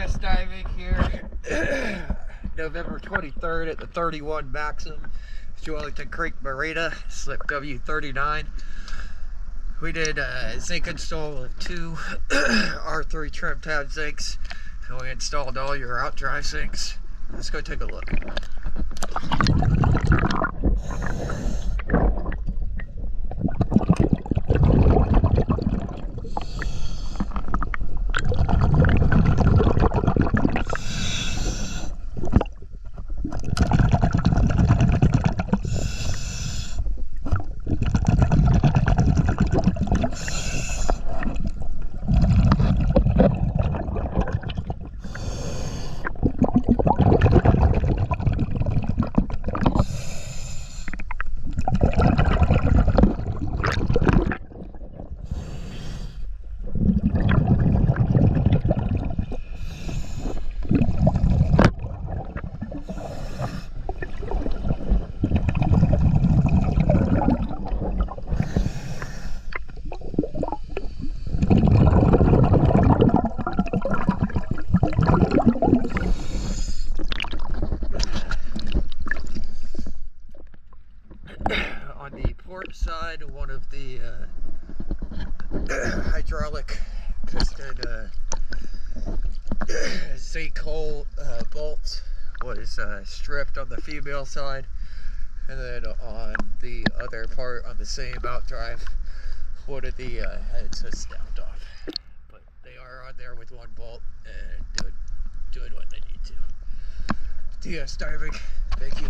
DS diving here, November 23rd at the 31 Maxum Wellington Creek Marina, slip W39. We did a zinc install of 2 R3 trim tab zincs, and we installed all your outdrive zincs. Let's go take a look. On the port side, one of the hydraulic piston zinc hole bolts was stripped on the female side, and then on the other part, on the same outdrive, one of the heads has snapped off. But they are on there with one bolt and doing what they need to. DS diving, thank you.